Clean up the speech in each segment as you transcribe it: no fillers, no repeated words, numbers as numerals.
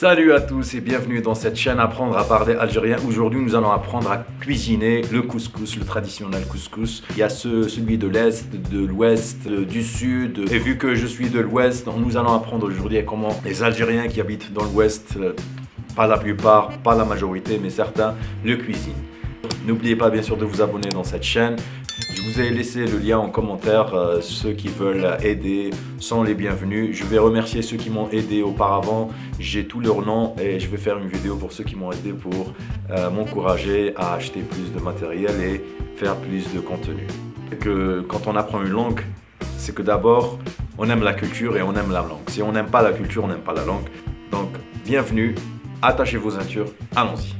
Salut à tous et bienvenue dans cette chaîne Apprendre à parler algérien. Aujourd'hui, nous allons apprendre à cuisiner le couscous, le traditionnel couscous. Il y a celui de l'Est, de l'Ouest, du Sud. Et vu que je suis de l'Ouest, nous allons apprendre aujourd'hui comment les Algériens qui habitent dans l'Ouest, pas la plupart, pas la majorité, mais certains, le cuisinent. N'oubliez pas bien sûr de vous abonner dans cette chaîne. Je vous ai laissé le lien en commentaire, ceux qui veulent aider sont les bienvenus. Je vais remercier ceux qui m'ont aidé auparavant, j'ai tous leurs noms et je vais faire une vidéo pour ceux qui m'ont aidé pour m'encourager à acheter plus de matériel et faire plus de contenu. Quand on apprend une langue, c'est que d'abord on aime la culture et on aime la langue. Si on n'aime pas la culture, on n'aime pas la langue. Donc bienvenue, attachez vos ceintures, allons-y.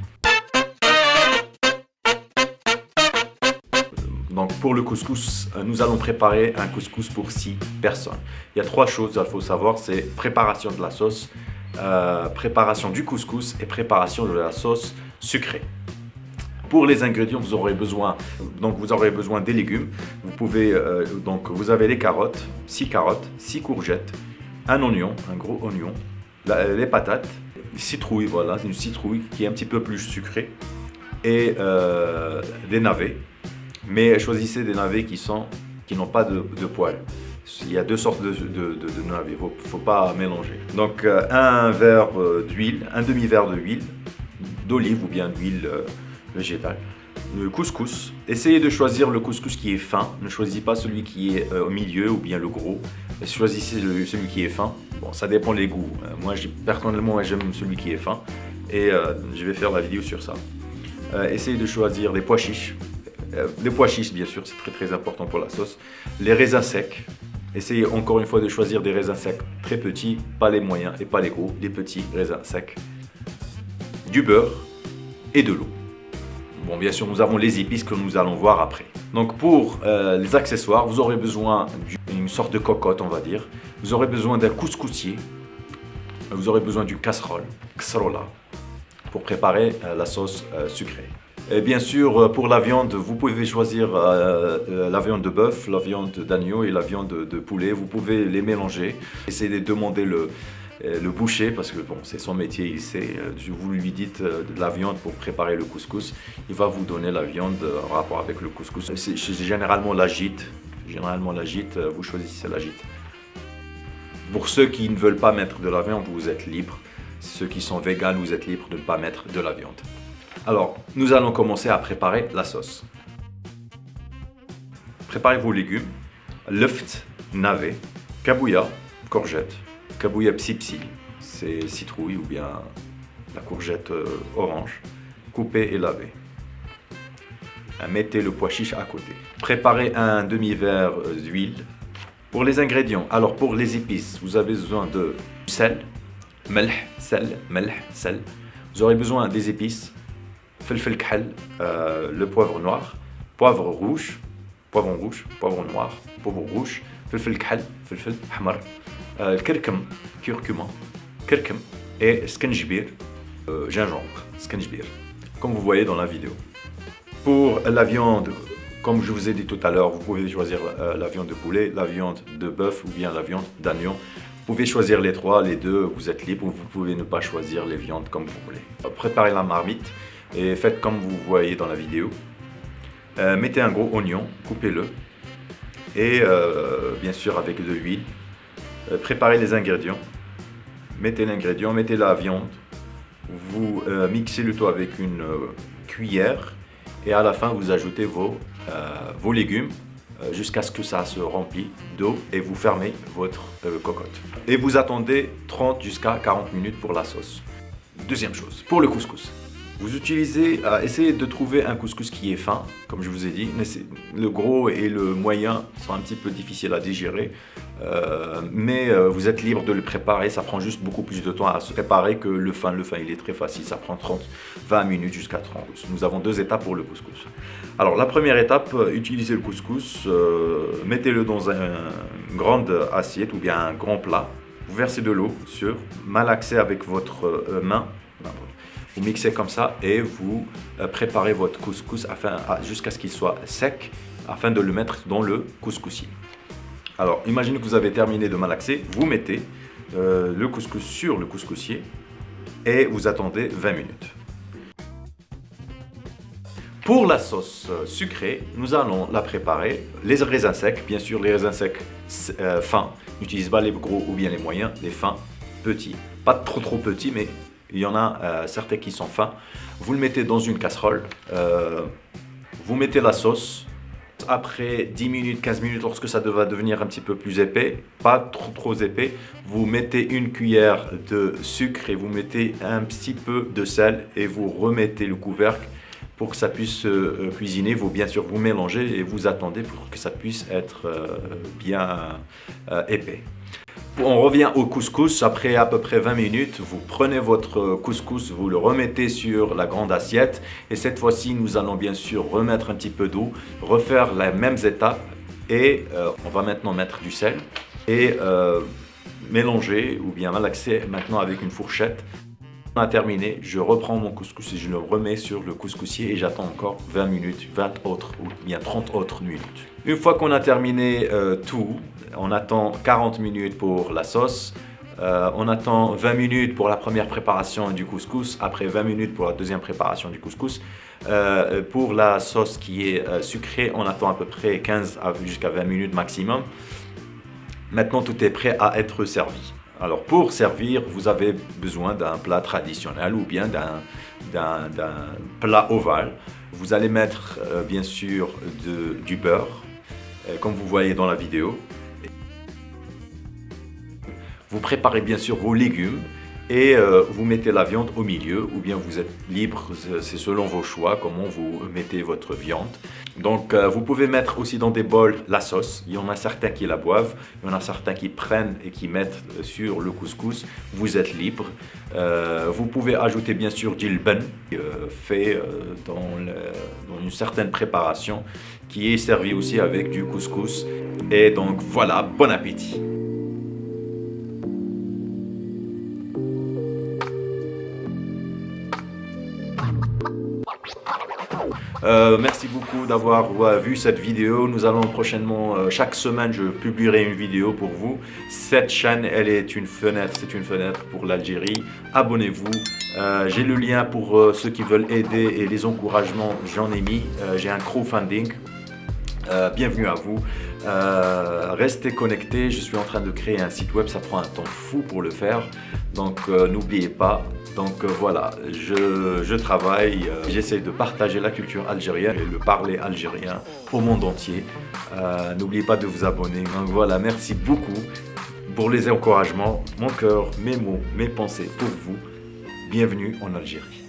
Donc pour le couscous, nous allons préparer un couscous pour 6 personnes. Il y a 3 choses qu'il faut savoir, c'est préparation de la sauce, préparation du couscous et préparation de la sauce sucrée. Pour les ingrédients, vous aurez besoin des légumes. Vous avez les carottes, 6 courgettes, un oignon, un gros oignon, les patates, citrouille, voilà, une citrouille qui est un petit peu plus sucrée et des navets. Mais choisissez des navets qui n'ont pas de poils. Il y a 2 sortes de navets, il ne faut pas mélanger. Donc un verre d'huile, un demi-verre d'huile d'olive ou bien d'huile végétale. Le couscous, essayez de choisir le couscous qui est fin. Ne choisissez pas celui qui est au milieu ou bien le gros. Choisissez celui qui est fin. Bon, ça dépend des goûts. Moi, personnellement, j'aime celui qui est fin. Et je vais faire la vidéo sur ça. Essayez de choisir des pois chiches. Les pois chiches, bien sûr, c'est très important pour la sauce. Les raisins secs. Essayez encore une fois de choisir des raisins secs très petits, pas les moyens et pas les gros, les petits raisins secs. Du beurre et de l'eau. Bon, bien sûr, nous avons les épices que nous allons voir après. Donc pour les accessoires, vous aurez besoin d'une sorte de cocotte, on va dire. Vous aurez besoin d'un couscoussier. Vous aurez besoin d'une casserole, pour préparer la sauce sucrée. Et bien sûr, pour la viande, vous pouvez choisir la viande de bœuf, la viande d'agneau et la viande de poulet. Vous pouvez les mélanger. Essayez de demander le boucher parce que bon, c'est son métier, il sait. Vous lui dites de la viande pour préparer le couscous. Il va vous donner la viande en rapport avec le couscous. C'est généralement la gîte. Vous choisissez la gîte. Pour ceux qui ne veulent pas mettre de la viande, vous êtes libre. Ceux qui sont véganes, vous êtes libre de ne pas mettre de la viande. Alors, nous allons commencer à préparer la sauce. Préparez vos légumes, left, navet, kabouya, courgette, kabouya psi, c'est citrouille ou bien la courgette orange, coupée et lavée. Mettez le pois chiche à côté. Préparez un demi-verre d'huile. Pour les ingrédients, alors pour les épices, vous avez besoin de sel, sel. Vous aurez besoin des épices. Le poivre noir, poivre rouge, poivron noir, poivre rouge, curcuma et skenjbir, gingembre, comme vous voyez dans la vidéo. Pour la viande, comme je vous ai dit tout à l'heure, vous pouvez choisir la viande de poulet, la viande de bœuf ou bien la viande d'agneau. Vous pouvez choisir les 3, les 2, vous êtes libre, vous pouvez ne pas choisir les viandes comme vous voulez. Préparez la marmite. Et faites comme vous voyez dans la vidéo. Mettez un gros oignon, coupez-le. Et bien sûr avec de l'huile. Préparez les ingrédients. Mettez l'ingrédient, mettez la viande. Vous mixez le tout avec une cuillère. Et à la fin, vous ajoutez vos légumes jusqu'à ce que ça se remplisse d'eau. Et vous fermez votre cocotte. Et vous attendez 30 jusqu'à 40 minutes pour la sauce. Deuxième chose, pour le couscous. Vous essayez de trouver un couscous qui est fin, comme je vous ai dit. Le gros et le moyen sont un petit peu difficiles à digérer, mais vous êtes libre de le préparer. Ça prend juste beaucoup plus de temps à se préparer que le fin. Le fin, il est très facile, ça prend 20 minutes jusqu'à 30. Nous avons 2 étapes pour le couscous. Alors la première étape, utilisez le couscous, mettez-le dans une grande assiette ou bien un grand plat. Vous versez de l'eau sur, malaxez avec votre main. Vous mixez comme ça et vous préparez votre couscous jusqu'à ce qu'il soit sec afin de le mettre dans le couscoussier. Alors, imaginez que vous avez terminé de malaxer, vous mettez le couscous sur le couscoussier et vous attendez 20 minutes. Pour la sauce sucrée, nous allons la préparer. Les raisins secs, bien sûr, les raisins secs fins. N'utilisez pas les gros ou bien les moyens, les fins, petits. Pas trop petits, mais il y en a certains qui sont fins. Vous le mettez dans une casserole. Vous mettez la sauce. Après 10 minutes, 15 minutes, lorsque ça va devenir un petit peu plus épais, pas trop épais, vous mettez une cuillère de sucre et vous mettez un petit peu de sel et vous remettez le couvercle pour que ça puisse cuisiner. Bien sûr, vous mélangez et vous attendez pour que ça puisse être bien épais. On revient au couscous. Après à peu près 20 minutes, vous prenez votre couscous, vous le remettez sur la grande assiette. Et cette fois-ci, nous allons bien sûr remettre un petit peu d'eau, refaire les mêmes étapes. Et on va maintenant mettre du sel et mélanger ou bien malaxer maintenant avec une fourchette. On a terminé, je reprends mon couscous et je le remets sur le couscoussier et j'attends encore 20 minutes, 20 autres ou bien 30 autres minutes. Une fois qu'on a terminé tout, on attend 40 minutes pour la sauce, on attend 20 minutes pour la première préparation du couscous, après 20 minutes pour la deuxième préparation du couscous. Pour la sauce qui est sucrée, on attend à peu près 15 jusqu'à 20 minutes maximum. Maintenant, tout est prêt à être servi. Alors pour servir, vous avez besoin d'un plat traditionnel ou bien d'un plat ovale. Vous allez mettre bien sûr du beurre, comme vous voyez dans la vidéo. Vous préparez bien sûr vos légumes et vous mettez la viande au milieu ou bien vous êtes libre, c'est selon vos choix comment vous mettez votre viande. Donc vous pouvez mettre aussi dans des bols la sauce, il y en a certains qui la boivent, il y en a certains qui prennent et qui mettent sur le couscous, vous êtes libre. Vous pouvez ajouter bien sûr du lben, fait dans une certaine préparation qui est servi aussi avec du couscous. Et donc voilà, bon appétit! Merci beaucoup d'avoir vu cette vidéo. Nous allons prochainement, chaque semaine, je publierai une vidéo pour vous. Cette chaîne, elle est une fenêtre, c'est une fenêtre pour l'Algérie. Abonnez-vous. J'ai le lien pour ceux qui veulent aider et les encouragements, j'en ai mis. J'ai un crowdfunding. Bienvenue à vous. Restez connectés. Je suis en train de créer un site web. Ça prend un temps fou pour le faire. Donc n'oubliez pas. Donc voilà, je travaille, j'essaie de partager la culture algérienne et le parler algérien au monde entier. N'oubliez pas de vous abonner. Donc voilà, merci beaucoup pour les encouragements. Mon cœur, mes mots, mes pensées pour vous. Bienvenue en Algérie.